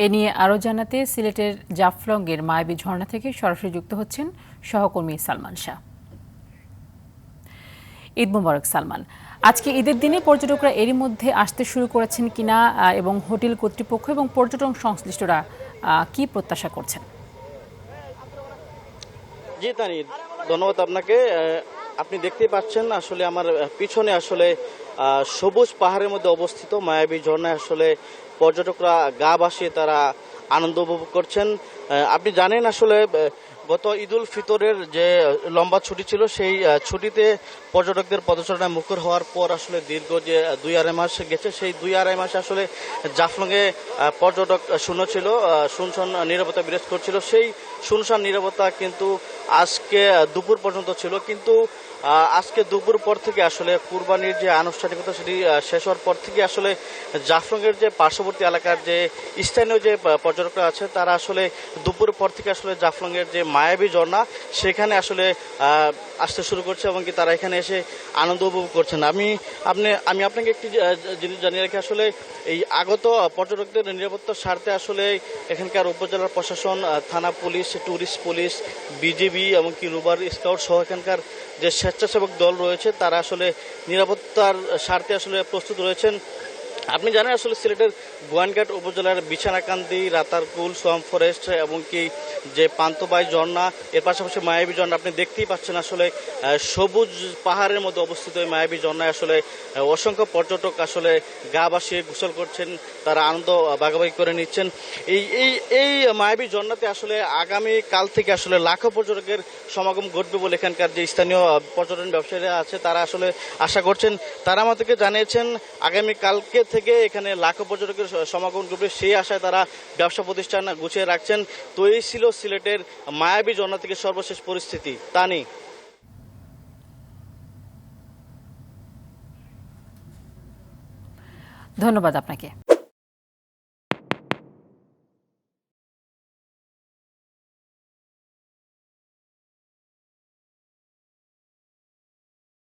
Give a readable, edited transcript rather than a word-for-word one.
এ নিয়ে আরও জানাতে সিলেটের জাফলংয়ের মায়াবী ঝর্ণা থেকে সরাসরি যুক্ত হচ্ছেন সহকর্মী সালমান শাহ। ঈদ মোবারক সালমান। আজকে ঈদের দিনে পর্যটকরা এরই মধ্যে আসতে শুরু করেছেন কিনা এবং হোটেল কর্তৃপক্ষ এবং পর্যটন সংশ্লিষ্টরা কি প্রত্যাশা করছেন? জি তানি, ধন্যবাদ আপনাকে। আপনি দেখতেই পাচ্ছেন আসলে আমার পিছনে আসলে সবুজ পাহাড়ের মধ্যে অবস্থিত মায়াবী ঝর্ণায় আসলে পর্যটকরা গা ভাসিয়ে তারা আনন্দ উপভোগ করছেন। আপনি জানেন আসলে গত ঈদুল ফিতরের যে লম্বা ছুটি ছিল সেই ছুটিতে পর্যটকদের পদচারণায় মুখর হওয়ার পর আসলে দীর্ঘ যে 2-2.5 মাস গেছে, সেই 2-2.5 মাসে আসলে জাফলংয়ে পর্যটক শূন্য ছিল, শুনশান নীরবতা বিরাজ করছিল। সেই শুনশান নীরবতা কিন্তু আজকে দুপুর পর্যন্ত ছিল, কিন্তু আজকে দুপুর পর থেকে আসলে কুরবানির যে আনুষ্ঠানিকতা সেটি শেষ হওয়ার পর থেকে আসলে জাফলংয়ের যে পার্শ্ববর্তী এলাকার যে স্থানীয় যে পর্যটকরা আছে তারা আসলে দুপুর পর থেকে আসলে জাফলংয়ের যে মায়াবী ঝর্ণা সেখানে আসলে আসতে শুরু করছে এবং কি তারা এখানে এসে আনন্দ উপভোগ করছেন। আমি আপনাকে একটি জিনিস জানিয়ে রাখি, আসলে এই আগত পর্যটকদের নিরাপত্তার স্বার্থে আসলে এখানকার উপজেলার প্রশাসন, থানা পুলিশ, ট্যুরিস্ট পুলিশ, বিজিবি এমনকি রুবার স্কাউট সহ এখানকার যে স্বেচ্ছাসেবক দল রয়েছে তারা আসলে নিরাপত্তার স্বার্থে আসলে প্রস্তুত রয়েছেন। আপনি জানেন আসলে সিলেটের গোয়াইনঘাট উপজেলার বিছানাকান্দি, রাতারকুল, সোয়াম ফরেস্ট এমনকি যে পান্তবাই ঝর্ণা, এর পাশাপাশি মায়াবী ঝর্ণা আপনি দেখতেই পাচ্ছেন আসলে সবুজ পাহাড়ের মধ্যে অবস্থিত এই মায়াবী ঝর্ণায় আসলে অসংখ্য পর্যটক আসলে গা ভাসিয়ে গোসল করছেন, তারা আনন্দ ভাগাভাগি করে নিচ্ছেন। এই এই এই মায়াবী ঝর্ণাতে আসলে আগামী কাল থেকে আসলে লাখো পর্যটকের সমাগম ঘটবে বলে এখানকার যে স্থানীয় পর্যটন ব্যবসায়ীরা আছে তারা আসলে আশা করছেন। তারা আমাদেরকে জানিয়েছেন আগামী কালকে থেকে এখানে লাখো পর্যটকের সমাগম ঘটবে, সেই আশায় তারা ব্যবসা প্রতিষ্ঠান গুছিয়ে রাখছেন। তো এই ছিল সিলেটের মায়াবী ঝর্ণা থেকে সর্বশেষ পরিস্থিতি। তানি, ধন্যবাদ আপনাকে।